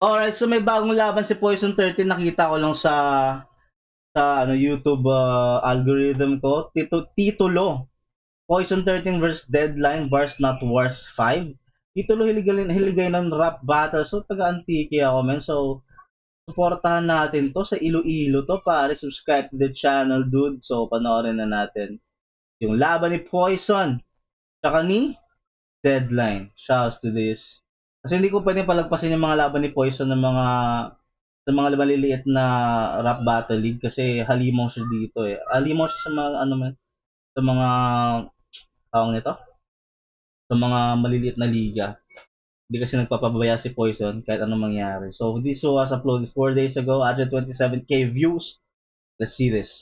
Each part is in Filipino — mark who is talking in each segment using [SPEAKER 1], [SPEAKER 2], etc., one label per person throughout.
[SPEAKER 1] Alright, so may bagong laban si Poison 13. Nakita ko lang sa YouTube algorithm ko. Titulo. Poison 13 versus Deadline Wars Not Wars 5. Titulo hiligay ng rap battle. So taga-Antique ako, men. So suportahan natin to sa Iloilo to, pare. Subscribe to the channel, dude. So panoorin na natin yung laban ni Poison tsaka ni Deadline. Shouts to this. Kasi hindi ko pwedeng palagpasin yung mga laban ni Poison ng mga sa mga maliliit na rap battle league kasi halimaw siya dito eh. Halimaw siya sa mga ano man, sa mga tawag nito, sa mga maliliit na liga. Hindi kasi nagpapabaya si Poison kahit anong mangyari. So this was uploaded 4 days ago, 127k views. Let's see this.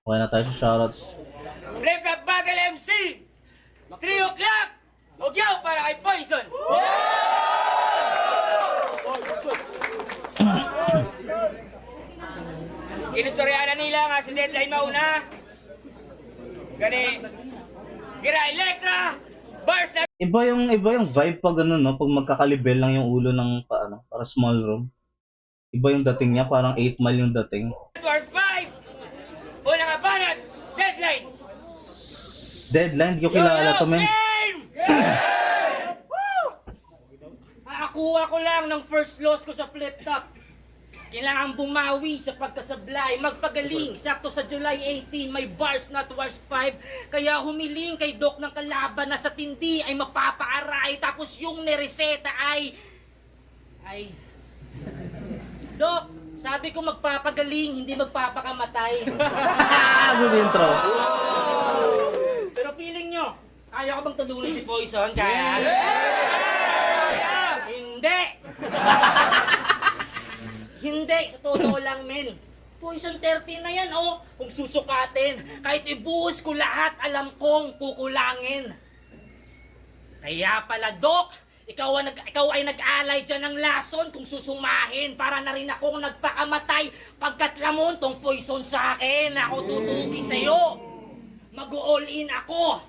[SPEAKER 1] Okay na tayo sa shoutouts.
[SPEAKER 2] Flip Cup Battle MC! 3 o'clock! Ugyaw para kay Poison! Inustoryana nila nga si Deadline mauna. Gani, Gira Electra! Bars na...
[SPEAKER 1] Iba yung vibe pag ano no, pag magkakalibel lang yung ulo ng paano, para small room. Iba yung dating niya, parang 8 mile yung dating.
[SPEAKER 2] Bars 5! Unang abanat! Deadline!
[SPEAKER 1] Deadline, di ko kilala to, men.
[SPEAKER 2] Game! Nakakuha ko lang ng first loss ko sa flip top. Kailangan bumawi sa pagkasablay, magpagaling. Sakto sa July 18, may bars not wars 5. Kaya humiling kay Doc ng kalaban na sa tindi ay mapapaaray. Tapos yung nireseta ay... Doc, sabi ko magpapagaling, hindi magpapakamatay.
[SPEAKER 1] Good intro.
[SPEAKER 2] Pero feeling nyo, kaya ko bang tulungan si Poison? Kaya? Hindi! Hindi! Sa totoo lang, men. Poison 13 na yan, oh. Kung susukatin, kahit ibuhos ko lahat, alam kong kukulangin. Kaya pala, Doc, ikaw ay nag-alay dyan ng lason kung susumahin para na rin akong nagpakamatay pagkat lamon tong poison sa akin. Ako tutugi sa'yo. Mag-all in ako.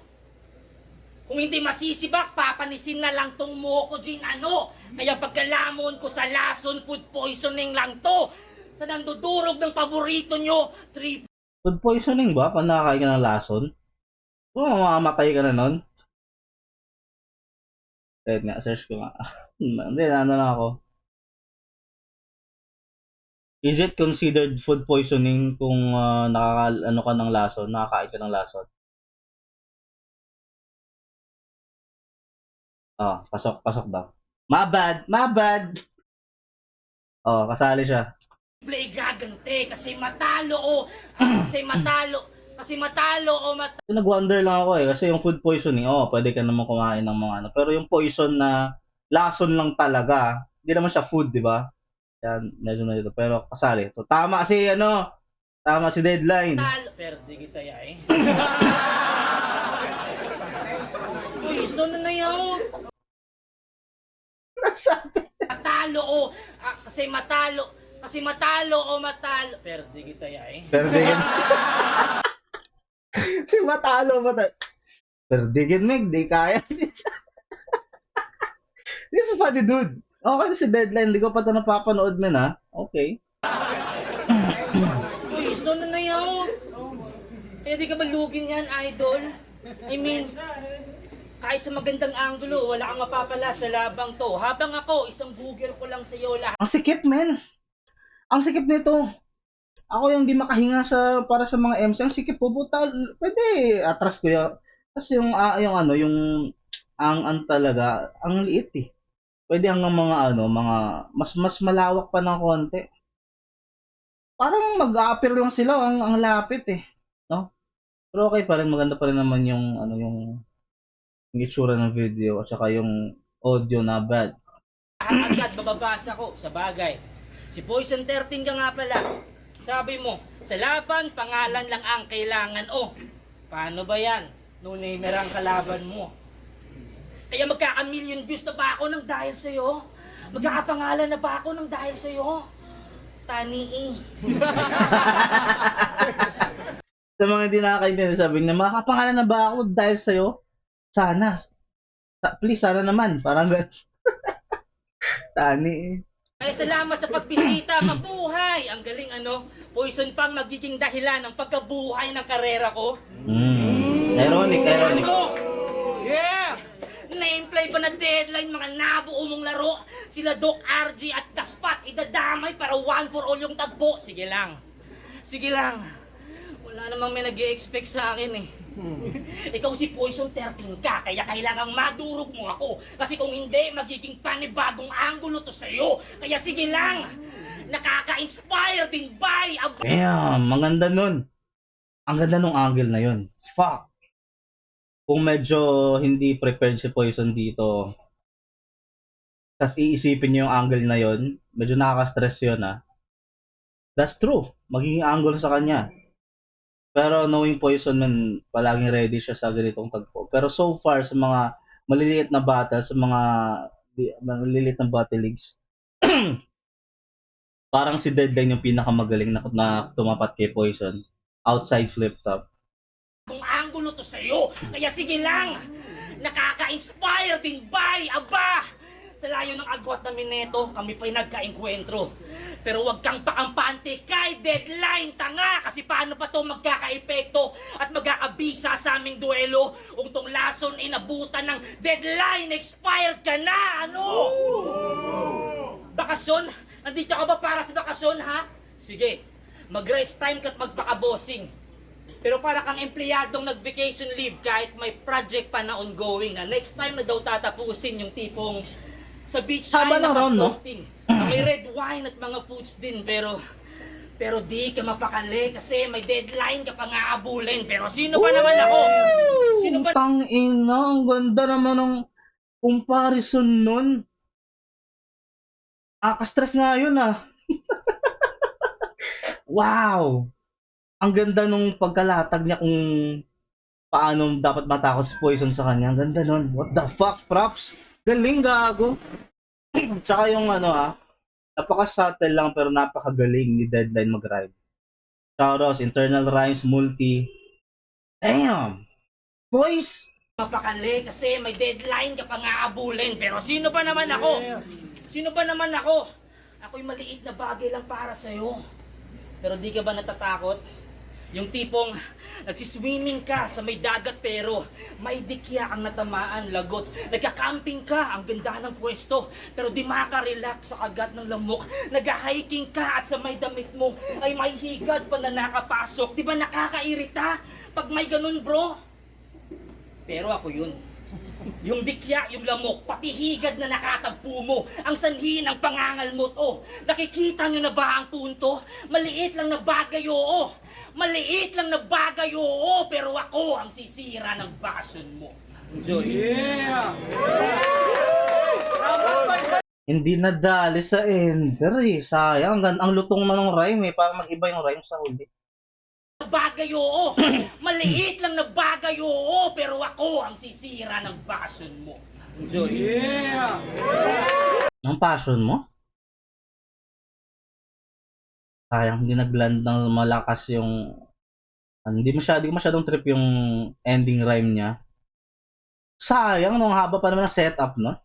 [SPEAKER 2] Kung hindi masisibak, papanisin na lang tong moko din ano. Kaya pagkalamon ko sa lason, food poisoning lang to. Sa nandudurog ng paborito nyo, 3...
[SPEAKER 1] Food poisoning ba? Pag nakakain ka ng lason? Oo, mamamatay ka na nun. Kahit nga, search ko nga. Hindi, ano lang ako. Is it considered food poisoning kung nakaka-ano ka ng lason, nakakain ka ng lason? Oh, pasok daw. My bad. Oh, kasali siya.
[SPEAKER 2] play gagante kasi matalo o kasi matalo o
[SPEAKER 1] Nag-wonder lang ako eh, kasi yung food poisoning, pwede ka naman kumain ng mga ano. Pero yung poison na lason lang talaga, hindi naman siya food, di ba? Yan, medyo na dito. Pero kasali. So, tama si Deadline.
[SPEAKER 2] matalo. Perde kita ya eh. Poison na yun. Matalo o kasi matalo o matalo. Perde kita ya eh.
[SPEAKER 1] Perdigin. Si matalo. Perdigin, Meg, di kaya. This is funny, dude. Okay si Deadline, hindi ko pa ito napapanood, men, ha? Okay.
[SPEAKER 2] Poison na yun. Pwede ka ba lugin yan, idol? I mean, kahit sa magandang anggulo, wala kang mapapala sa labang to. Habang ako, isang Google ko lang sa'yo lahat.
[SPEAKER 1] Ang sikip, men. Ang sikip nito. Ako yung di makahinga para sa mga MC. Ang sikip po, puta. Pwede, atras ko yun. Tapos ang talaga, ang liit eh. Pwede hanggang mga mas malawak pa ng konti. Parang mag-a-appear lang sila, ang lapit eh. No? Pero okay pa rin, maganda pa rin naman yung itsura ng video at saka yung audio na bad.
[SPEAKER 2] Agad mababasa ko sa bagay. Si Poison 13 ka nga pala. Sabi mo, sa laban, pangalan lang ang kailangan. Oh, paano ba yan? No-namer ang kalaban mo. Kaya magkaka-million views na ba ako ng dahil sa'yo? Magkakapangalan na ba ako ng dahil sa'yo? Tani eh.
[SPEAKER 1] Sa mga hindi nakakaintindi, sabi niya, makakapangalan na ba ako dahil sa'yo? Sana. Please, sana naman. Parang tani eh.
[SPEAKER 2] Ay, salamat sa pagbisita, mabuhay! Ang galing ano, Poison pang magiging dahilan ng pagkabuhay ng karera ko.
[SPEAKER 1] Ironic, ironic.
[SPEAKER 2] Ano? Yeah! Nameplay pa na deadline, mga nabuo mong laro. Sila Doc RG at Daspat, idadamay para one for all yung tagpo. Sige lang. Sige lang. Wala namang may nag-i-expect sa akin eh. Ikaw si Poison 13 ka, kaya kailangang madurog mo ako. Kasi kung hindi, magiging panibagong anggulo to sa'yo. Kaya sige lang. Nakaka-inspire din by a...
[SPEAKER 1] Damn, maganda nun. Ang ganda nung angle na yun. Fuck. Kung medyo hindi prepared si Poison dito, tas iisipin niyo yung angle na yun, medyo nakaka-stress yun ah. That's true. Magiging angle sa kanya. Pero knowing Poison man, palaging ready siya sa ganitong tagpo. Pero so far, sa mga maliliit na battle, sa mga maliliit na battle leagues, parang si Deadline yung pinakamagaling na tumapat kay Poison. Outside flip top.
[SPEAKER 2] Kung anggulo to sa'yo. Kaya sige lang. Nakaka-inspire din by aba. Sa layo ng agwat namin neto, kami pa'y nagka-enkwentro. Pero wag kang pakampante kay Deadline, tanga! Kasi paano pa to magkaka-epekto at magkakabisa sa aming duelo kung tong lason inabutan ng Deadline, expired ka na! Ano? Bakasyon? Nandito ka ba para sa bakasyon, ha? Sige, mag-rest time ka't magpaka-bossing. Pero para kang empleyadong nag-vacation leave kahit may project pa na ongoing na next time na daw tatapusin yung tipong sa beach
[SPEAKER 1] Haba
[SPEAKER 2] island
[SPEAKER 1] ng round, no?
[SPEAKER 2] floating, na may red wine at mga foods din pero di ka mapakali kasi may deadline ka pa nga abulin. Pero sino pa naman ako? Sino ba?
[SPEAKER 1] Tang ina, ang ganda naman ng comparison nun. Stress nga yun ah. Wow! Ang ganda nung pagkalatag niya kung paano dapat matakot si Poison sa kanya. Ang ganda nun. What the fuck, props? Galing, gago. Tsaka yung napaka-subtle lang pero napakagaling ni Deadline mag-rhyme. Shoutouts, internal rhymes, multi. Damn! Boys!
[SPEAKER 2] Mapakali kasi may deadline ka pa nga abulin. Pero sino pa naman ako? Sino pa naman ako? Ako'y maliit na bagay lang para sa'yo. Pero di ka ba natatakot? Yung tipong nagsiswimming ka sa may dagat pero may dikya kang natamaan, lagot. Nagka-camping ka, ang ganda ng pwesto, pero di makarelax sa kagat ng lamok. Nag-hiking ka at sa may damit mo ay may higad pa na nakapasok. Di ba nakakairita pag may ganun, bro? Pero ako yun. Yung dikya, yung lamok, pati higad na nakatagpo mo, ang sanhi ng pangangal mo to. Nakikita nyo na ba ang punto? Maliit lang na bagay, oo. Maliit lang na bagay, oo. Pero ako ang sisira ng passion mo. Enjoy. Yeah!
[SPEAKER 1] Hindi nadali sa ender eh. Sayang, ang lutong na ng rhyme eh. Para mag-iba yung rhyme sa huli.
[SPEAKER 2] Bagay, oo. Maliit lang na bagay, oo. Pero ako ang sisira ng passion mo. Enjoy. Yeah!
[SPEAKER 1] Ang passion mo? Sayang, hindi nag-land ng malakas yung... Hindi masyadong trip yung ending rhyme niya. Sayang, nung haba pa naman ng setup, no?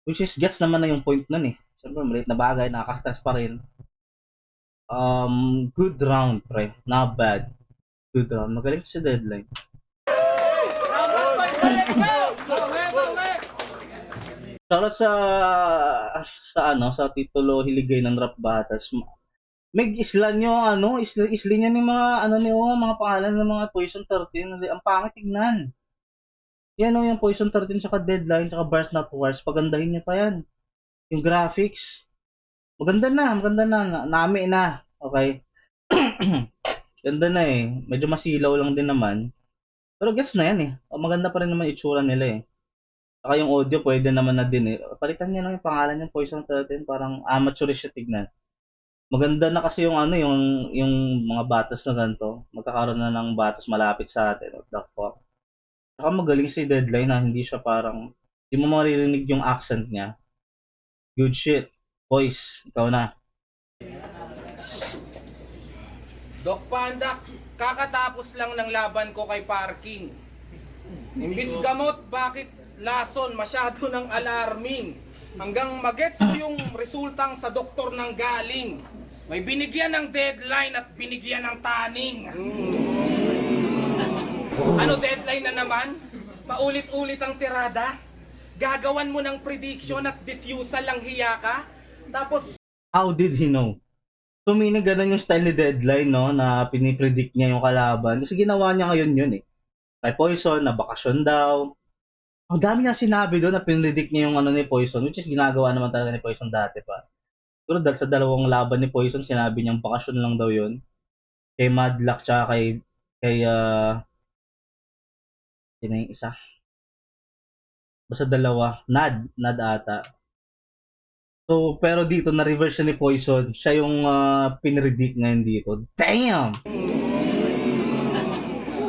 [SPEAKER 1] Which is, gets naman na yung point nun eh. Siyempre, maliit na bagay, nakaka-stress pa rin. Good round, pre. Not bad. Good round. Magaling si Deadline. Shoutout sa titulo Hiligay ng Rap Battles. May islan nyo, isli nyo ng mga, mga pangalan ng mga Poison 13. Ang pangit tignan. Yan yung Poison 13, tsaka Deadline, tsaka Bars Not Wars. Pagandahin nyo pa yan. Yung graphics. Maganda na. Nami na. Okay. Ganda na eh. Medyo masilaw lang din naman. Pero gets na yan eh. Maganda pa rin naman itsura nila eh. Saka yung audio pwede naman na din eh. Palitan niya yung pangalan yung Poison 13. Parang amateurish siya tignan. Maganda na kasi yung yung mga batas na ganito. Magkakaroon na ng batas malapit sa atin. What the fuck. Saka magaling si Deadline na hindi siya parang hindi mo maririnig yung accent niya. Good shit. Boys, ikaw na.
[SPEAKER 3] Doc Panda, kakatapos lang ng laban ko kay Parking. Imbis gamot, bakit lason masyado ng alarming? Hanggang magets ko yung resultang sa doktor ng galing. May binigyan ng deadline at binigyan ng taning. Ano deadline na naman? Paulit-ulit ang tirada? Gagawan mo ng prediction at diffusal lang hiya ka? Tapos
[SPEAKER 1] How did he know? So, meaning ganun yung style ni Deadline, no? Na pinipredict niya yung kalaban. Kasi ginawa niya ngayon yun, eh. Kay Poison, na bakasyon daw. Ang dami niya sinabi doon na pinredict niya yung ano ni Poison, which is ginagawa naman talaga ni Poison dati pa. Pero dahil sa dalawang laban ni Poison, sinabi niyang bakasyon lang daw yun. Kay Madlock, tsaka sino yung isa? Basta dalawa. Nad ata. So, pero dito, na-reverse siya ni Poison. Siya yung pinredict ngayon dito. Damn!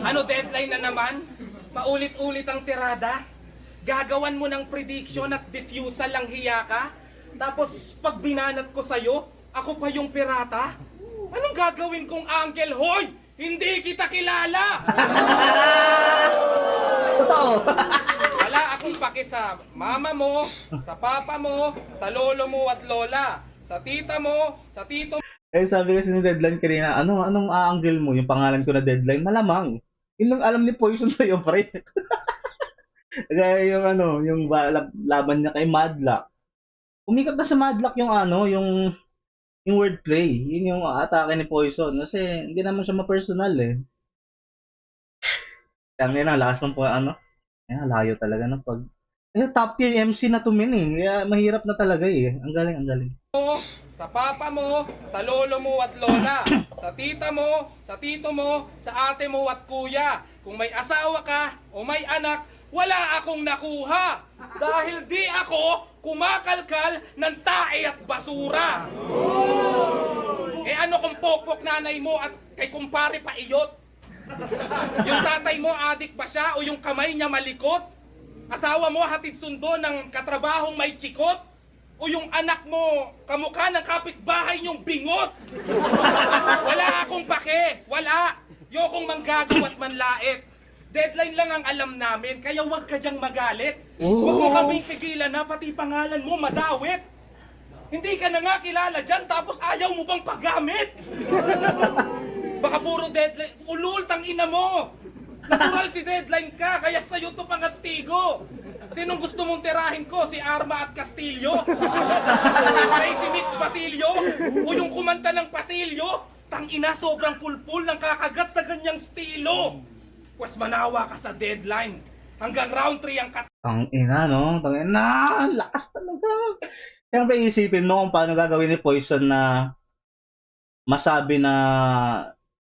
[SPEAKER 3] ano deadline na naman? Paulit-ulit ang tirada? Gagawan mo ng prediction at diffusal lang hiya ka? Tapos pag binanat ko sa'yo, ako pa yung pirata? Anong gagawin kong angel? Hoy! Hindi kita kilala!
[SPEAKER 1] Totoo!
[SPEAKER 3] Wala akong pake sa mama mo, sa papa mo, sa lolo mo at lola, sa tita mo, sa tito
[SPEAKER 1] Eh, sabi kasi ni Deadline kanina, anong a-angle mo? Yung pangalan ko na Deadline? Malamang. Yun lang alam ni Poison sa'yo, pre. Kaya yung laban niya kay Madlock. Umikat na sa Madlock yung wordplay. Yun yung atake ni Poison. Kasi hindi naman siya ma-personal, eh. Kaya na, lakas ng layo talaga ng pag... top tier MC na to, men, eh. Kaya mahirap na talaga, eh. Ang galing, ang galing.
[SPEAKER 3] sa papa mo, sa lolo mo at lola, sa tita mo, sa tito mo, sa ate mo at kuya. Kung may asawa ka o may anak, wala akong nakuha. Dahil di ako kumakalkal ng tae at basura. Eh ano kung pokpok nanay mo at kay kumpare pa iyot? Yung tatay mo adik ba siya o yung kamay niya malikot? Asawa mo hatid sundo ng katrabahong may kikot? O yung anak mo, kamukha ng kapitbahay niyong bingot. Wala akong pake, wala. Yokong manggagaw at manlait. Deadline lang ang alam namin, kaya huwag ka dyang magalit. Huwag mo kaming pigilan na pati pangalan mo madawit. Hindi ka na nga kilala dyan, tapos ayaw mo bang paggamit? Baka puro deadline, ulultang ina mo. Natural si Deadline ka, kaya sa'yo to pangastigo. Sinong gusto mong tirahin ko? Si Arma at Castillo? Si Crazy Mix Basilio? O yung kumanta ng Pasilyo? Tangina, sobrang pulpul ng kakagat sa ganyang estilo. Pwes manawa ka sa Deadline. Hanggang round 3 ang
[SPEAKER 1] Tangina, no? Tangina, lakas talaga. Siyempre, isipin mo kung paano gagawin ni Poison na masabi na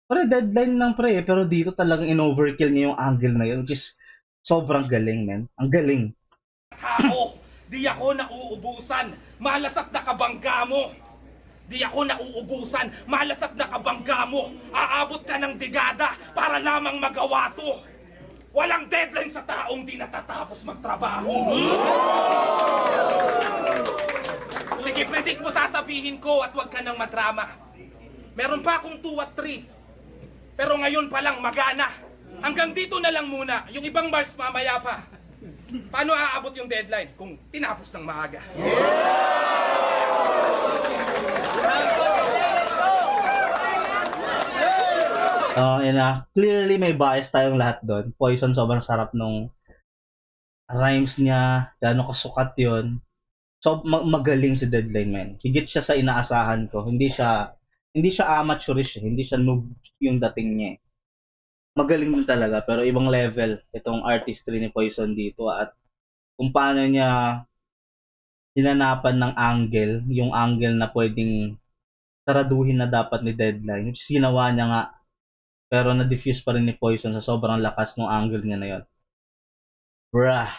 [SPEAKER 1] pre, deadline lang pre, pero dito talagang in-overkill niya yung angle na yun, which is sobrang galing, man. Ang galing.
[SPEAKER 3] tao. Di ako nauubusan. Malas at nakabangga mo. Di ako nauubusan. Malas at nakabangga mo. Aabot ka ng digada para lamang magawa to. Walang deadline sa taong di natatapos magtrabaho. Sige, predict mo sasabihin ko at huwag ka nang madrama. Meron pa akong 2 at 3. Pero ngayon pa lang magana. Hanggang dito na lang muna. Yung ibang Mars mamaya pa. Paano aabot yung deadline kung tinapos ng maaga?
[SPEAKER 1] Yun na. Clearly, may bias tayong lahat doon. Poison, sobrang sarap nung rhymes niya. Gano'ng kasukat yun. So, magaling si Deadline, man. Higit siya sa inaasahan ko. Hindi siya amateurish, hindi siya noob yung dating niya. Magaling din talaga, pero ibang level itong artistry ni Poison dito at kung paano niya hinanapan ng angle, yung angle na pwedeng saraduhin na dapat ni Deadline, which is ginawa niya nga, pero na-diffuse pa rin ni Poison sa sobrang lakas ng angle niya na yun. Bruh.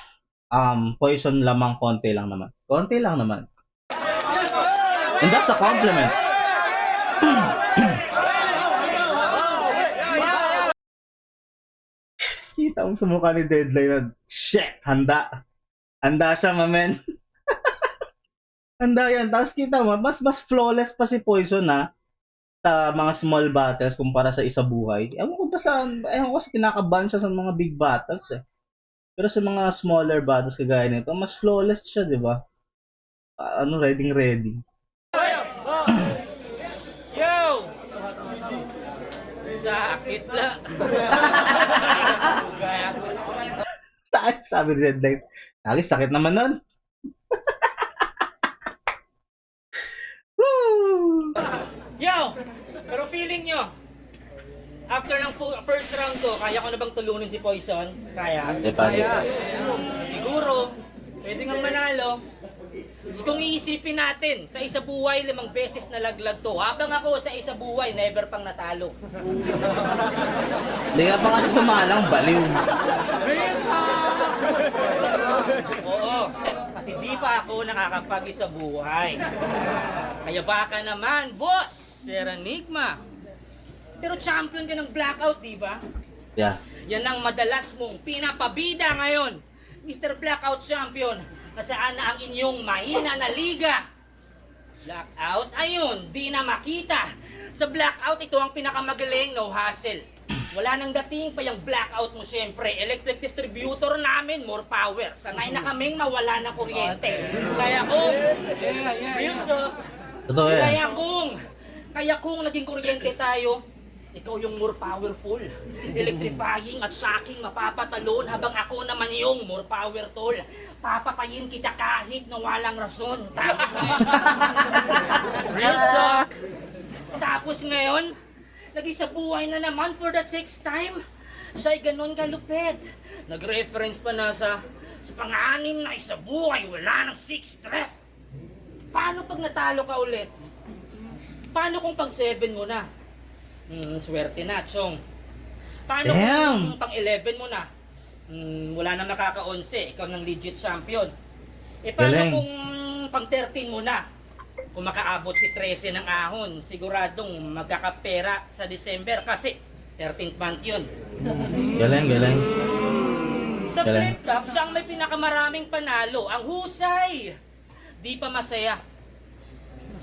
[SPEAKER 1] Poison lamang konti lang naman. Konti lang naman. And that's a compliment. Kita mo sa mukha ni Deadline na, shit, handa. Handa siya, mamen. Handa yan. Tapos kita mo, mas flawless pa si Poison, ha. sa mga small battles kumpara sa isa buhay. Ewan ko sa kinakabahan siya sa mga big battles eh. Pero sa mga smaller battles kagaya nito, mas flawless siya, di ba? Ready.
[SPEAKER 2] Yo! Sakit lang. Gaya ko.
[SPEAKER 1] Sakit, sabi ni Deadline. Sakit naman nun. Woo!
[SPEAKER 2] Yo! Pero feeling nyo, after ng first round ko, kaya ko na bang tulunin si Poison? Kaya?
[SPEAKER 1] Kaya.
[SPEAKER 2] Siguro, pwede nga manalo. Kung iisipin natin, sa isa buhay, 5 beses nalaglag to. Habang ako sa isa buhay, never pang natalo.
[SPEAKER 1] Hindi ka pa kasi sumalang, baliw.
[SPEAKER 2] Oo, kasi di pa ako nakakapag-isa buhay. Kaya baka naman, boss, Sir Enigma. Pero champion ka ng blackout, di ba?
[SPEAKER 1] Yeah.
[SPEAKER 2] Yan ang madalas mong pinapabida ngayon, Mr. Blackout Champion. Nasaan na ang inyong mahina na liga? Blackout, ayun, di na makita. Sa blackout, ito ang pinakamagaling, no hassle. Wala nang dating pa yung blackout mo siyempre. Electric distributor namin, more power. Sanay na kaming mawala ng kuryente. Kaya kung,
[SPEAKER 1] Totoo yan.
[SPEAKER 2] kaya kung naging kuryente tayo, ikaw yung more powerful, electrifying at shocking mapapatalon habang ako naman yung more power tol. Papatayin kita kahit na walang rason. Tapos real talk. Tapos ngayon, lagi sa buhay na naman for the 6th time. Siya'y ganon kalupit. Nag-reference pa na sa pang-anim na isa buhay, wala ng 6th threat. Paano pag natalo ka ulit? Paano kung pang 7 mo na? Swerte na, Chong. Paano kung pang 11 mo na? Wala nang nakaka-11, ikaw ng legit champion. Paano
[SPEAKER 1] Galing.
[SPEAKER 2] kung pang 13 mo na? Kung makaabot si 13 ng ahon, siguradong magkakapera sa December kasi 13th month yun.
[SPEAKER 1] Galing.
[SPEAKER 2] Sa
[SPEAKER 1] Galing.
[SPEAKER 2] flip top, siyang may pinakamaraming panalo. Ang husay! Di pa masaya.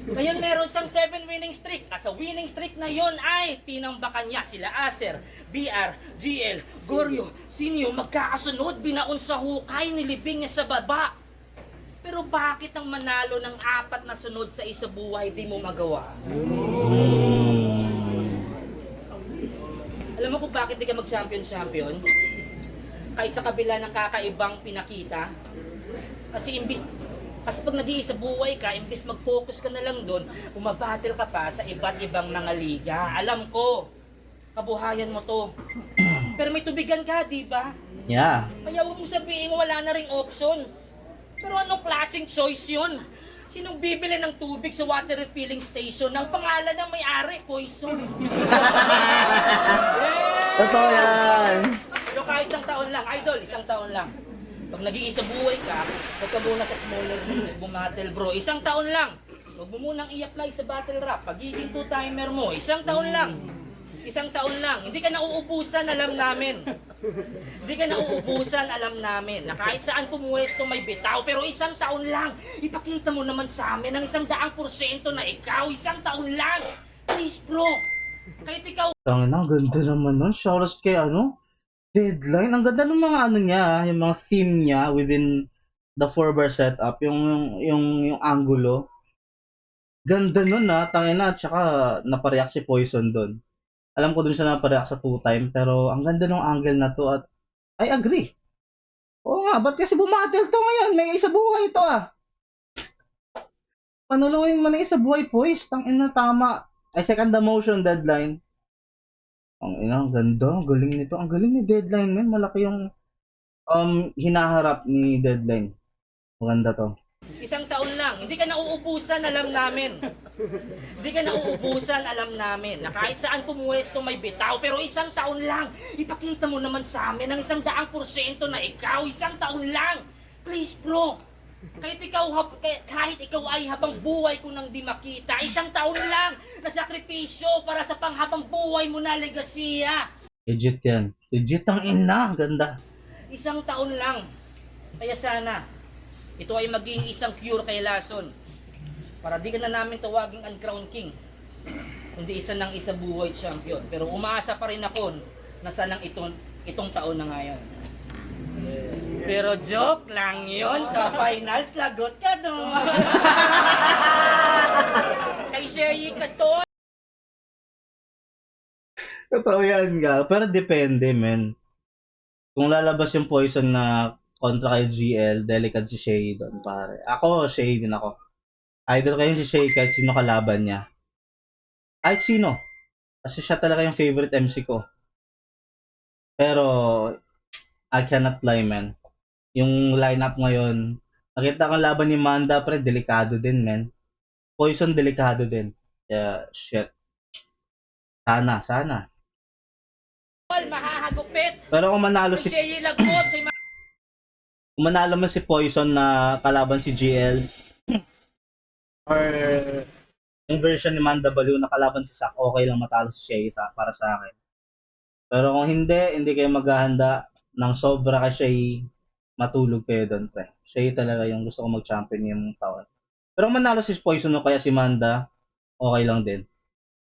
[SPEAKER 2] Ngayon meron siyang 7 winning streak at sa winning streak na yon ay tinambakan niya sila Acer, BR, GL, Goryo, Sinyo magkakasunod binaon sa hukay nilibing niya sa baba. Pero bakit ang manalo ng 4 na sunod sa isa buhay di mo magawa? Alam mo kung bakit di ka mag-champion? Kahit sa kabila ng kakaibang pinakita, kasi pag nag-iisa buhay ka, imbis mag-focus ka na lang doon, bumabattle ka pa sa iba't ibang mga liga. Alam ko, kabuhayan mo to. Pero may tubigan ka, di ba?
[SPEAKER 1] Yeah.
[SPEAKER 2] Kaya huwag mo sabihin wala na ring option. Pero anong klaseng choice yun? Sinong bibili ng tubig sa water refilling station ng pangalan ng may-ari, Poison?
[SPEAKER 1] Totoo yan.
[SPEAKER 2] Pero kahit isang taon lang, idol, isang taon lang. Pag nag-iisa buhay ka, huwag ka muna sa smaller games bumattle bro. Isang taon lang. Huwag mo munang i-apply sa battle rap. Pagiging 2-timer mo, isang taon lang. Isang taon lang. Hindi ka nauubusan, alam namin. Hindi ka nauubusan, alam namin. Na kahit saan pumuwesto may bitaw. Pero isang taon lang. Ipakita mo naman sa amin ng 100% na ikaw. Isang taon lang. Please bro. Kahit ikaw
[SPEAKER 1] Ang ganda naman nun. Shoutout kay Deadline. Ang ganda ng mga niya, yung mga theme niya within the 4-bar setup, yung angulo. Ganda nun tangina, tsaka napareact si Poison doon. Alam ko dun siya napareact sa 2-time, pero ang ganda ng angle na to at I agree. Oo nga, ba't kasi bumatel to ngayon? May isa buhay ito Panuluin mo na isa buhay, Poise. Tangina, tama. Ay, second the motion, Deadline. Ang ganda, ang galing nito. Ang galing ni Deadline, man. Malaki yung hinaharap ni Deadline. Maganda to.
[SPEAKER 2] isang taon lang. Hindi ka nauubusan, alam namin. Hindi ka nauubusan, alam namin. Na kahit saan pumuwesto may bitaw. Pero isang taon lang. Ipakita mo naman sa amin ng 100% na ikaw. Isang taon lang. Please bro. Kahit ikaw ay habang buhay ko nang di makita. Isang taon lang na sakripisyo para sa panghabang buhay mo na legasiya.
[SPEAKER 1] Legit yan. Legit ang ina. Ang ganda.
[SPEAKER 2] Isang taon lang. Kaya sana, ito ay maging isang cure kay Lason. Para di ka na namin tawaging uncrowned king. hindi isa ng isa buhay champion. Pero umaasa pa rin ako na sanang itong taon na ngayon. Pero joke lang yon, sa finals lagot ka doon. Kay Sherry ka to.
[SPEAKER 1] Totoo yan nga. Pero depende, men. Kung lalabas yung Poison na kontra kay GL, delicate si Shay doon, pare. Ako, Shay din ako. Idol kayo si Shay kahit sino kalaban niya. Kahit sino. Kasi siya talaga yung favorite MC ko. Pero, I cannot lie, man. Yung lineup ngayon, nakita ko laban ni Manda, pre, delikado din, man. Poison, delikado din. Kaya, shit. Sana.
[SPEAKER 2] Mahahagupit.
[SPEAKER 1] Pero kung manalo
[SPEAKER 2] Si
[SPEAKER 1] si
[SPEAKER 2] Sherry lagot.
[SPEAKER 1] kung manalo man si Poison na kalaban si GL or yung version ni Manda Baliw na kalaban si Zack, okay lang matalo si Shay para sa akin. Pero kung hindi kayo maghahanda ng sobra kay Shay, matulog kayo doon, pre. Shay talaga yung gusto ko mag-champion yung taon. Pero kung manalo si Poison o kaya si Manda, okay lang din.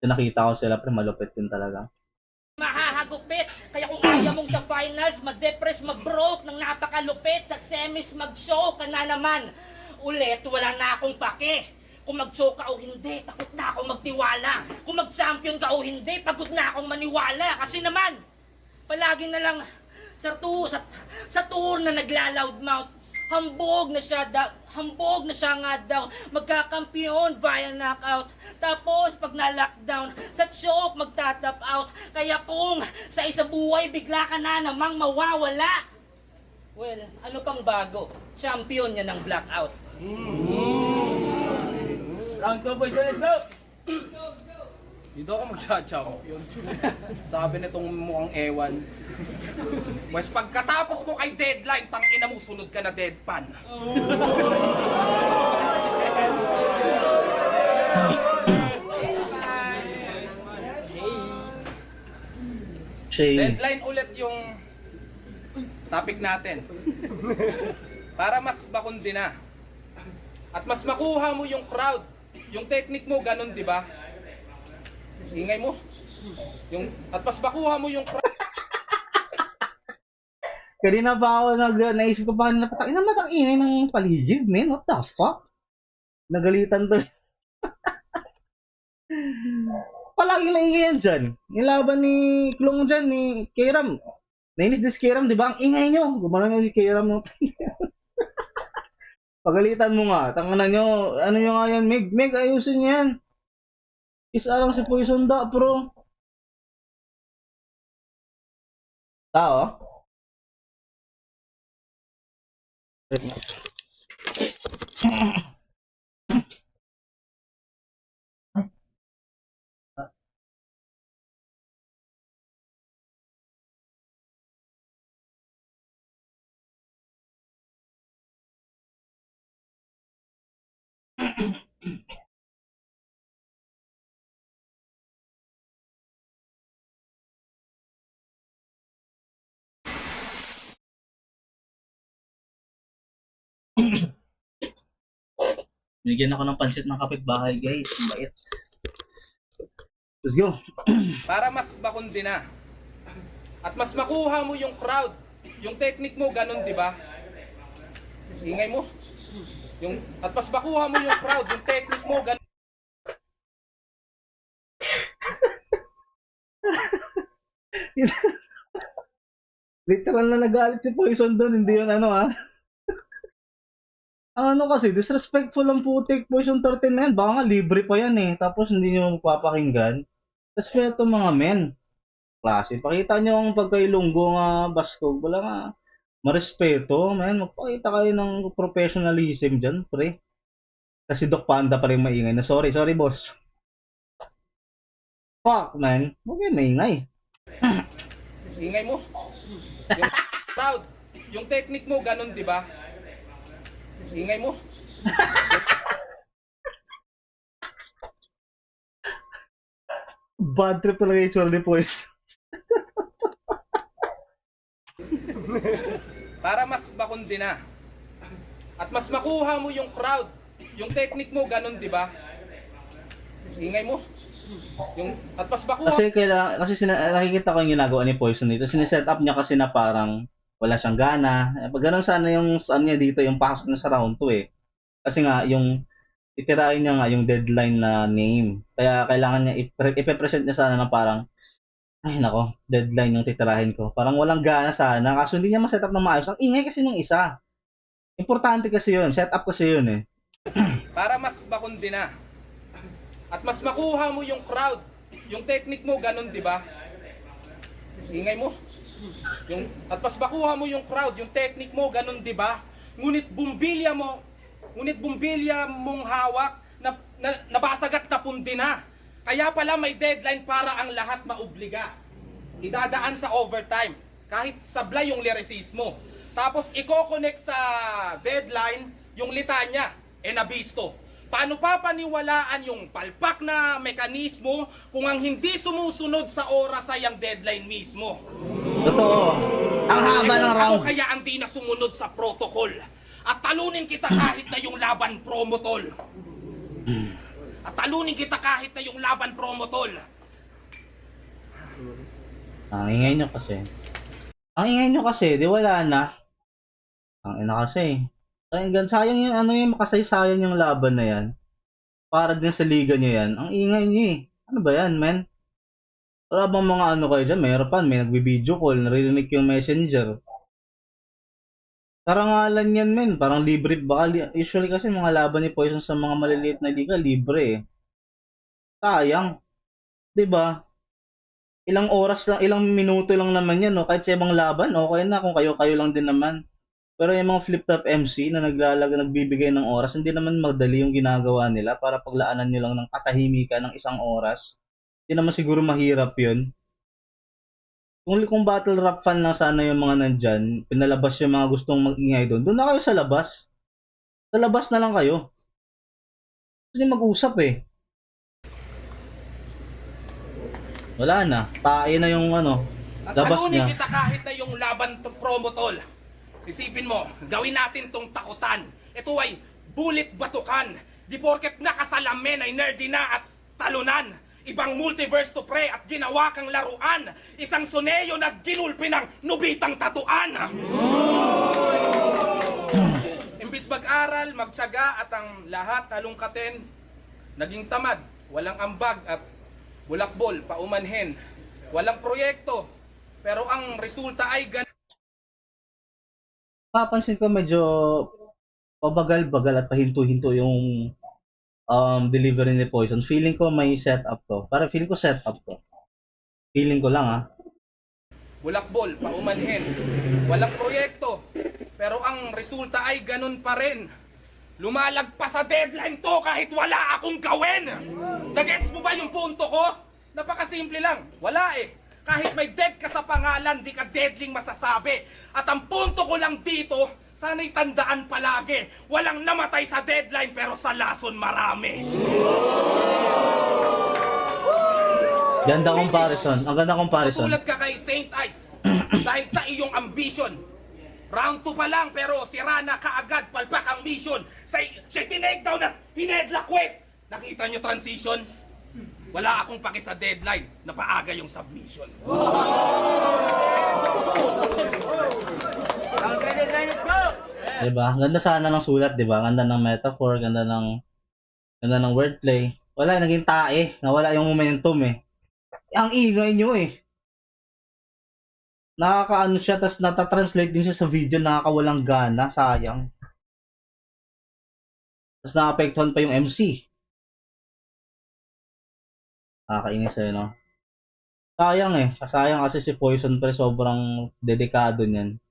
[SPEAKER 1] So, nakita ko sila, pre, malupit din talaga.
[SPEAKER 2] Mahahagupit. Kaya kung ayaw mong sa finals, mag-depress, mag-broke ng napakalupit, sa semis mag-show ka na naman. Ulit, wala na akong pake. Kung mag-show ka o hindi, takot na akong magtiwala. Kung mag-champion ka o hindi, pagod na akong maniwala. Kasi naman, palagi na lang sa tour na nagla-loud mouth. Hambog na siya nga daw. Magkakampiyon via knockout. Tapos pag na-lockdown, sa choke magta-tap out. Kaya kung sa isa buhay bigla ka na namang mawawala. Well, ano pang bago? Champion niya ng blackout. Round 2 boys, let's go!
[SPEAKER 3] Dito ako magcha-champion. Sabi nitong mukhang ewan. Mas pagkatapos ko kay deadline, tangina mo, sunod ka na deadpan.
[SPEAKER 1] Shay,
[SPEAKER 3] Deadline ulit yung topic natin. Para mas bakundi na. At mas makuha mo yung crowd. Yung technique mo, ganun, di ba? Ingay mo. At mas makuha mo yung crowd.
[SPEAKER 1] kanina pa ako naisip ko pa kanina, patang ina matang ingay ng paligid, man. What the fuck? Nagalitan to. Palagi maingay yan dyan. Yung laban ni Klong dyan, ni Kairam. Nainis din si Kairam, di ba? Ang ingay nyo. Gumana nyo si Kairam. No? Pagalitan mo nga. Tanganan nyo. Ano nyo nga yan, Meg? Meg, ayusin nyo yan. Isa lang si Poison da, bro. Tao? Bigyan ako ng pansit ng kapitbahay, guys. Ang bait. Let's go.
[SPEAKER 3] Para mas bakundi na. At mas makuha mo yung crowd. Yung technique mo, ganun, di ba? Ingay mo. At mas makuha mo yung crowd. Yung technique mo, ganun.
[SPEAKER 1] Literal na nagalit si Poison doon, hindi yun ano ah. Ang ano kasi, disrespectful ang putik Poison 13 na yan. Baka nga libre pa yan eh. Tapos hindi nyo magpapakinggan. Respeto mga men. Klase. Pakita nyo ang pagkailunggo nga baskog. Wala nga. Marespeto, man. Magpakita kayo ng professionalism dyan, pre. Kasi Doc Panda pa rin maingay na. Sorry, boss. Fuck, man. Huwag kayo maingay.
[SPEAKER 3] Ingay mo. Yung crowd. Yung technique mo, ganun, di ba? Ingay mo.
[SPEAKER 1] Bad trip talaga yung Charlie Boys.
[SPEAKER 3] Para mas bakundi na. At mas makuha mo yung crowd. Yung technique mo, ganun, di ba? Ingay mo. Yung atpas bakuha.
[SPEAKER 1] Nakikita ko yung ginagawa ni Poison dito. Siniset up niya kasi na parang wala siyang gana. Pag ganun sana yung saan niya dito, yung pasok niya sa round 2 eh. Kasi nga, yung itirahin niya nga yung deadline na name. Kaya kailangan niya ipe-present niya sana na parang, ay nako, deadline yung titirahin ko. Parang walang gana sana. Kaso hindi niya ma-set up na maayos. Ang ingay kasi nung isa. Importante kasi yun. Set up kasi yun eh.
[SPEAKER 3] Para mas makundi na. At mas makuha mo yung crowd. Yung technique mo, ganun, di ba? Ingay mo. At mas makuha mo yung crowd, yung technique mo, ganun, di ba? Ngunit bumbilya mong hawak, nabasag at napundi na. Kaya pala may deadline para ang lahat maobliga. Idadaan sa overtime. Kahit sablay yung lyricismo. Tapos i-connect sa deadline yung litanya. Nabisto. Paano papaniwalaan yung palpak na mekanismo kung ang hindi sumusunod sa oras ay ang deadline mismo?
[SPEAKER 1] Totoo. Ang haba ng
[SPEAKER 3] Ako
[SPEAKER 1] round.
[SPEAKER 3] kaya ang di nasumunod sa protocol. At talunin kita kahit na yung laban promotol. At talunin kita kahit na yung laban promotol.
[SPEAKER 1] Ang ingay nyo kasi. Ang ingay nyo kasi, di wala na. Ang ina kasi. Sayang yung yung makasaysayan yung laban na yan. Para din sa liga nyo yan. Ang ingay nyo eh. Ano ba yan, men? Wala bang mga ano kayo dyan? Mayroon pa, may nagbi-video call, naririnig yung messenger. Karangalan yan, men. Parang libre. Baka usually kasi mga laban ni Poison sa mga maliliit na liga, libre eh. Sayang. 'Di ba? Ilang oras lang, ilang minuto lang naman yan, no? Kahit sa ibang laban, okay na kung kayo-kayo lang din naman. Pero yung mga flip-top MC na nagbibigay ng oras, hindi naman madali yung ginagawa nila para paglaanan nyo lang ng katahimikan ng isang oras. Hindi naman siguro mahirap yun. Kung battle rap fan lang sana yung mga nandyan, pinalabas yung mga gustong mag-ingay doon na kayo sa labas. Sa labas na lang kayo. Kasi mag-usap eh. Wala na. Tae na yung
[SPEAKER 3] At
[SPEAKER 1] labas
[SPEAKER 3] talunin
[SPEAKER 1] niya.
[SPEAKER 3] kita kahit na yung laban promotol. Isipin mo, gawin natin tong takutan. Ito ay bulit batukan. Di porket nakasalamin ay nerdy na at talunan. Ibang multiverse to pre at ginawa kang laruan. Isang suneyo na ginulpi ng nubitang tatuan. Imbis mag-aral, magtyaga at ang lahat talungkatin, naging tamad, walang ambag at bulakbol, paumanhin. Walang proyekto, pero ang resulta ay
[SPEAKER 1] Papansin ko medyo pabagal-bagal at pahinto-hinto yung delivery ni Poison. Feeling ko may setup to. Para feeling ko setup to. Feeling ko lang
[SPEAKER 3] bulakbol, paumanhin. Walang proyekto, pero ang resulta ay ganun pa rin. Lumalagpas sa deadline to kahit wala akong gawin. Nagets mo ba yung punto ko? Napakasimple lang. Wala eh. Kahit may dead ka sa pangalan, di ka deadling masasabi. At ang punto ko lang dito, sana'y tandaan palagi. Walang namatay sa deadline pero sa lason marami.
[SPEAKER 1] Ganda comparison. Ang ganda comparison.
[SPEAKER 3] Tutulad ka kay Saint Ice dahil sa iyong ambition. Round 2 pa lang pero si Rana kaagad palpak ang mission. Siya tinake down at hinedla quick. Nakita nyo transition? Wala akong paki sa deadline. Napaaga yung submission.
[SPEAKER 1] Diba? Ganda sana ng sulat, diba? Ganda ng metaphor, ganda ng wordplay. Wala, naging tae. Nawala yung momentum eh. Ang ingay nyo eh. Nakakaano siya, tas natatranslate din siya sa video, nakakawalang gana, sayang. Tas nakapektuhan pa yung MC. Nakakainis eh, no? Sayang eh. Sayang kasi si Poison pre sobrang dedikado niyan.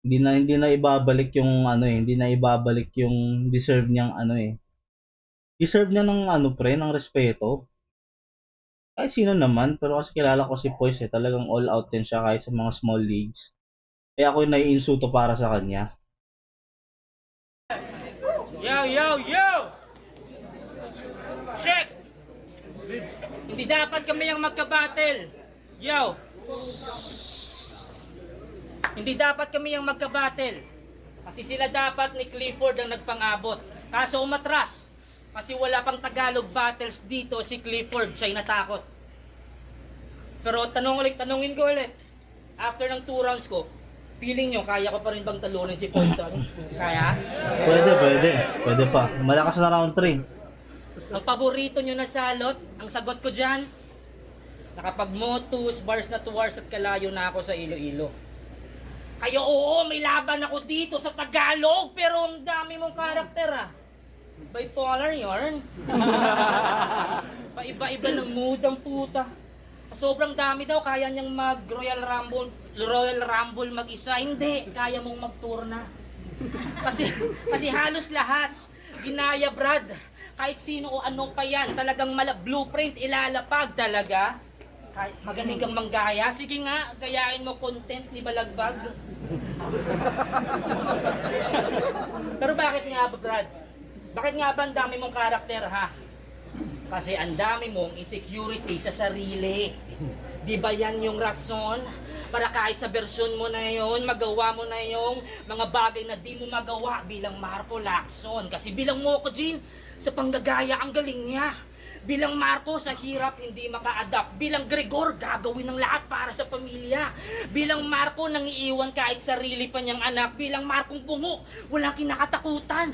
[SPEAKER 1] Hindi na ibabalik yung hindi na ibabalik yung deserve niyang Deserve niya ng ng respeto. Kahit sino naman, pero kasi kilala ko si Poison talagang all out din siya kahit sa mga small leagues. Kaya ako naiinsulto para sa kanya.
[SPEAKER 2] Yo! Check! Hindi dapat kami ang magkabattle. Yo! Hindi dapat kami ang magkabattle. Kasi sila dapat ni Clifford ang nagpangabot. Kaso umatras. Kasi wala pang Tagalog battles dito, si Clifford, siya'y natakot. Pero tanungin ko ulit, after ng 2 rounds ko, feeling nyo, kaya ko pa rin bang talunin si Poison? Kaya?
[SPEAKER 1] Pwede pa. Malakas na round 3.
[SPEAKER 2] Ang paborito nyo na salot, ang sagot ko dyan, nakapag-motus, bars na 2 hours at kalayo na ako sa Iloilo. Kaya oo, may laban ako dito sa Tagalog, pero ang dami mong karakter ah. Bipolar yarn. Paiba-iba ng mood ang puta. Sobrang dami daw, kaya niyang mag-Royal Rumble mag-isa. Hindi, kaya mong mag-tour na. Kasi halos lahat, ginaya Brad. Kahit sino o ano pa yan, talagang blueprint ilalapag talaga. Kahit magaling kang manggaya, sige nga, gayain mo content ni Balagbag. Pero bakit nga ba, Brad? Bakit nga ba ang dami mong karakter, ha? Kasi ang dami mong insecurity sa sarili. Di ba yan yung rason? Para kahit sa versyon mo na yon, magawa mo na yung mga bagay na di mo magawa bilang Marco Lacson. Kasi bilang Mokojin, sa panggagaya ang galing niya. Bilang Marco, sa hirap hindi maka-adapt. Bilang Gregor, gagawin ng lahat para sa pamilya. Bilang Marco, nangiiwan kahit sarili pa niyang anak. Bilang Marcong bungo, walang kinakatakutan.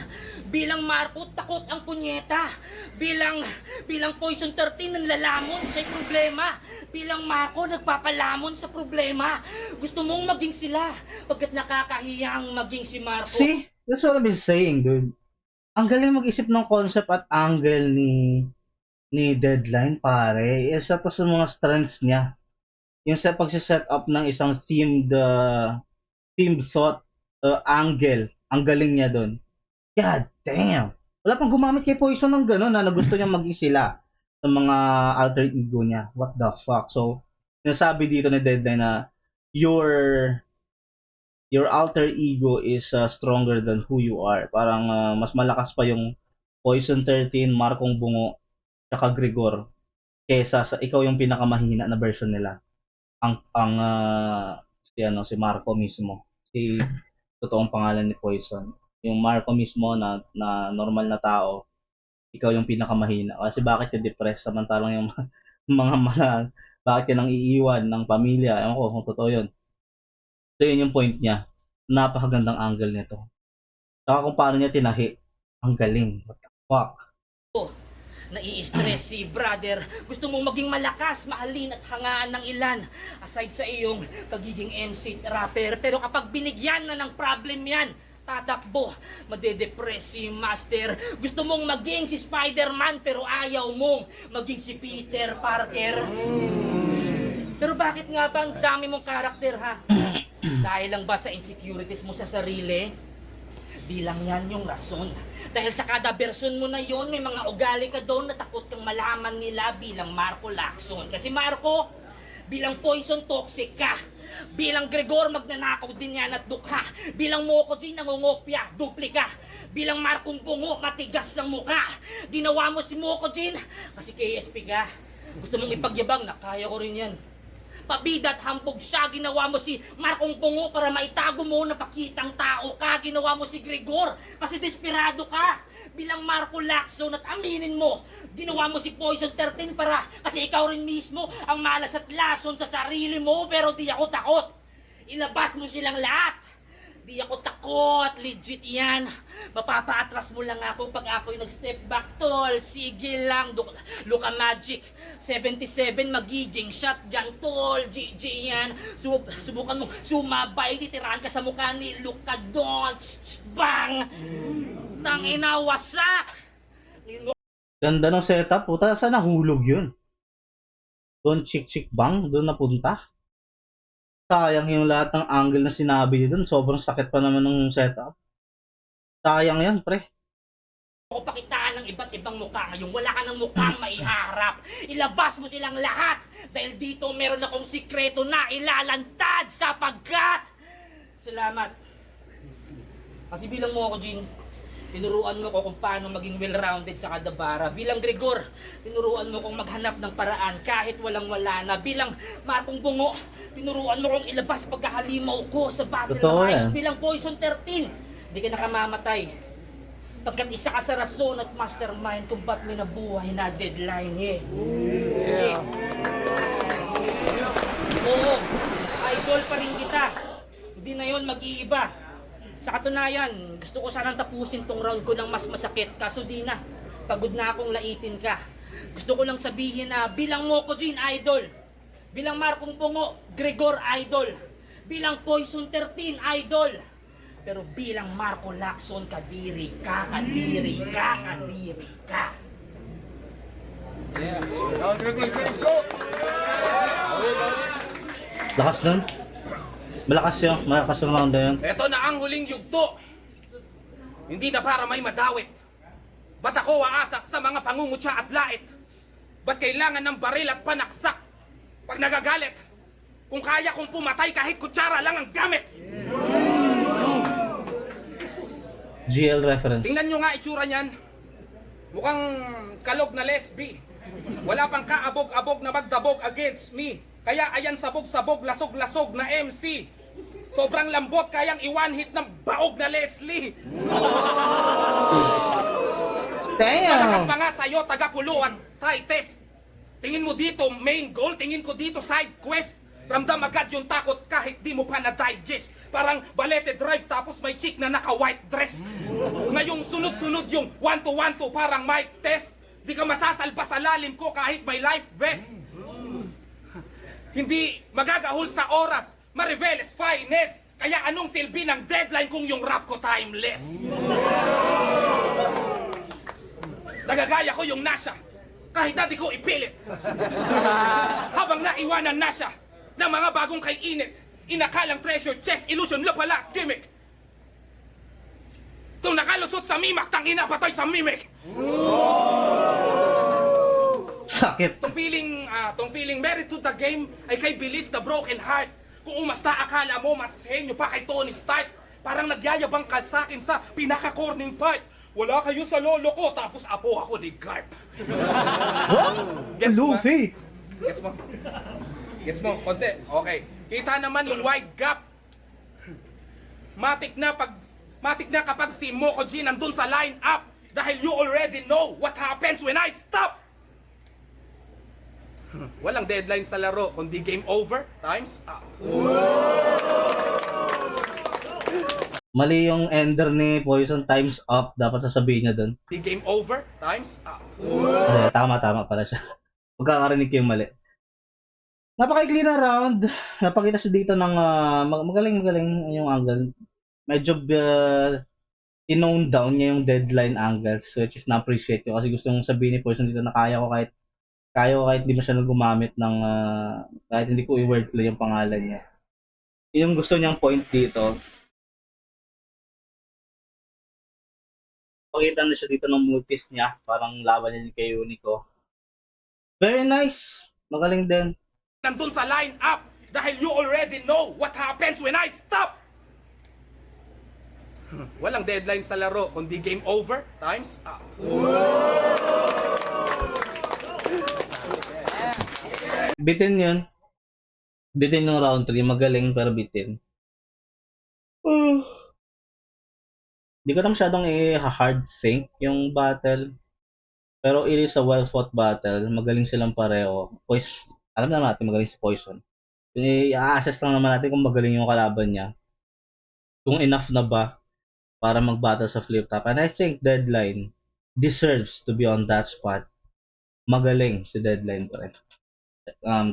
[SPEAKER 2] Bilang Marco, takot ang punyeta. Bilang Poison 13, nanlalamon sa'y problema. Bilang Marco, nagpapalamon sa problema. Gusto mong maging sila, pagkat nakakahiyang maging si Marco.
[SPEAKER 1] See? That's what I've been saying, dude. Ang galing mag-isip ng concept at angle ni Deadline, pare. Isa to sa mga strengths niya. Yung sa pagsiset up ng isang themed thought angle. Ang galing niya doon. God damn! Wala pang gumamit kay Poison ng gano'n na gusto niya maging sila sa mga alter ego niya. What the fuck? So, sinasabi dito ni Deadline na your alter ego is stronger than who you are. Parang mas malakas pa yung Poison 13, Marcong Bungo, tsaka Gregor kesa sa ikaw yung pinakamahina na version nila. Si Marco mismo. Si totoong pangalan ni Poison. Yung Marco mismo na normal na tao, ikaw yung pinakamahina. Kasi bakit ka depressed samantalang yung mga bakit ka nang iiwan ng pamilya? Ewan ko kung totoo yun. So yun yung point niya. Napakagandang angle nito. Saka kung paano niya tinahi. Ang galing. What the fuck?
[SPEAKER 2] Nai-stress si brother. Gusto mong maging malakas, mahalin at hangaan ng ilan. Aside sa iyong pagiging MC rapper. Pero kapag binigyan na ng problem yan, tatakbo, madedepress si Master. Gusto mong maging si Spider-Man pero ayaw mong maging si Peter Parker. Pero bakit nga ba ang dami mong karakter, ha? Dahil lang ba sa insecurities mo sa sarili? Di lang yan yung rason. Dahil sa kada version mo na yon, may mga ugali ka doon na takot kang malaman nila bilang Marco Lacson. Kasi Marco, bilang Poison toxic ka. Bilang Gregor, magnanakaw din yan at dukha. Bilang Mokojin, nangungopya, dupli ka. Bilang Marcong Bungo, matigas ang muka. Ginawa mo si Mokojin kasi KSP ka. Gusto mong ipagyabang na kaya ko rin yan. Pabida at hambog siya, ginawa mo si Marcong Bungo para maitago mo na pakitang tao ka. Ginawa mo si Gregor kasi desperado ka. Bilang Marco Lacson at aminin mo, ginawa mo si Poison 13 para kasi ikaw rin mismo ang malas at lason sa sarili mo. Pero di ako takot. Ilabas mo silang lahat. Di ako takot, legit yan. Mapapaatras mo lang ako pag ako'y nag-step back, tol. Sige lang, Luka Magic 77 magiging shotgun, tol. GG yan. Subukan mo sumabay, titirahan ka sa mukha ni Luka Don. Bang! Tangina, wasak!
[SPEAKER 1] Ganda ng setup, puta. Saan nahulog yun? Doon chick bang? Doon napunta? Sayang yung lahat ng angle na sinabi niyo dun. Sobrang sakit pa naman ng setup. Sayang yan, pre.
[SPEAKER 2] Ako pakitaan ng iba't ibang mukha ngayon. Wala ka ng mukhang maiharap. Ilabas mo silang lahat. Dahil dito meron akong sikreto na ilalantad sapagkat. Salamat. Kasi bilang mo ako, Jin, tinuruan mo ko kung paano maging well-rounded sa kada bara. Bilang Gregor, tinuruan mo kong maghanap ng paraan kahit walang-wala na. Bilang Marcong Bungo, tinuruan mo kong ilabas pagkahalimaw ko sa battle
[SPEAKER 1] Totoo
[SPEAKER 2] lines.
[SPEAKER 1] yan.
[SPEAKER 2] Bilang Poison 13, di ka nakamamatay. Pagkat isa ka sa rason at mastermind kung ba't may nabuhay na deadline eh. Oo, idol pa rin kita. Hindi na yon mag-iiba. Sa katunayan, gusto ko sanang tapusin tong round ko ng mas masakit. Kaso di na, pagod na akong laitin ka. Gusto ko lang sabihin na bilang Mokojin Idol, bilang Markong Pungo, Gregor Idol, bilang Poison 13 Idol, pero bilang Marco Lacson, kadiri ka, kadiri ka, kadiri ka.
[SPEAKER 1] Lakas nun. Malakas yung round na yun.
[SPEAKER 3] Ito na ang huling yugto. Hindi na para may madawit. Ba't ako aasas sa mga pangungutya at lait? Ba't kailangan ng baril at panaksak? Pag nagagalit, kung kaya kong pumatay kahit kutsara lang ang gamit.
[SPEAKER 1] GL reference.
[SPEAKER 3] Tingnan nyo nga itsura niyan. Mukhang kalog na lesbi. Wala pang kaabog-abog na magdabog against me. Kaya ayan sabog-sabog, lasog-lasog na MC. Sobrang lambot, kayang iwan hit ng baog na Leslie. Malakas
[SPEAKER 1] Damn!
[SPEAKER 3] pa nga sa'yo, taga-puluan, tie test. Tingin mo dito, main goal. Tingin ko dito, side quest. Ramdam agad yung takot kahit di mo pa na-digest. Parang balete drive tapos may chick na naka-white dress. Ngayong sunod-sunod yung 1-2-1-2 parang mic test. Di ka masasalba sa lalim ko kahit may life vest. Hindi magagahol sa oras, Mariveles finest. Kaya anong silbi ng deadline kung yung rap ko timeless? Nagagaya ko yung Nasha, kahit dati ko ipilit. Habang naiwanan na siya ng mga bagong kay init, inakalang treasure chest, illusion la pala, gimmick. Tung nakalusot sa mimak, tangina patay sa mimic.
[SPEAKER 1] Sakit.
[SPEAKER 3] Tong feeling married to the game ay kay bilis na broken heart. Kung umasta akala mo mas henyo pa kay Tony Stark. Parang nagyayabang ka sa akin sa pinaka-corning part. Wala kayo sa lolo ko, tapos apo ako ni Garp.
[SPEAKER 1] What?
[SPEAKER 3] Gets mo ba?
[SPEAKER 1] Luffy.
[SPEAKER 3] Gets mo? Gets mo? Konti. Okay. Kita naman yung wide gap. Matik na kapag si Mokojin nandun sa line up. Dahil you already know what happens when I stop. Walang deadline sa laro, kundi game over, times up.
[SPEAKER 1] Mali yung ender ni Poison, times up. Dapat sasabihin niya doon.
[SPEAKER 3] Di game over, times up.
[SPEAKER 1] Tama pala siya. Magkakarinig yung mali. Napaka-clean na round. Napakita siya dito ng magaling yung angle. Medyo tinone down niya yung deadline angles, which is na-appreciate ko kasi gusto mong sabihin ni Poison dito na kaya ko kahit di masyadong gumamit ng kahit hindi ko i-wordplay yung pangalan niya. Yung gusto niyang point dito. Pakita na siya dito ng multis niya, parang laban niya kay Unico. Very nice. Magaling din.
[SPEAKER 3] Nandun sa line up, dahil you already know what happens when I stop. Walang deadline sa laro, kundi game over, times up.
[SPEAKER 1] Bitin yun. Bitin yung round 3. Magaling pero bitin. Di ko na masyadong i-hard think yung battle. Pero it is a well-fought battle. Magaling silang pareho. Alam na natin magaling si Poison. I-assess lang naman natin kung magaling yung kalaban niya. Kung enough na ba para mag-battle sa flip top. And I think Deadline deserves to be on that spot. Magaling si Deadline pa rin.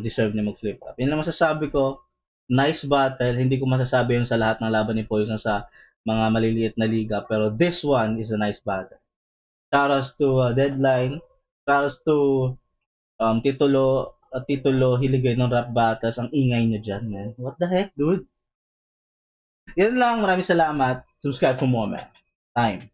[SPEAKER 1] Deserve niya mag-flip top. Yun lang masasabi ko. Nice battle. Hindi ko masasabi yun sa lahat ng laban ni Poison sa mga maliliit na liga. Pero this one is a nice battle. Shoutouts to Deadline. Shoutouts to Titulo Hiligay ng rap battles. Ang ingay niya dyan, man. What the heck, dude? Yan lang. Maraming salamat. Subscribe for more, man. Time.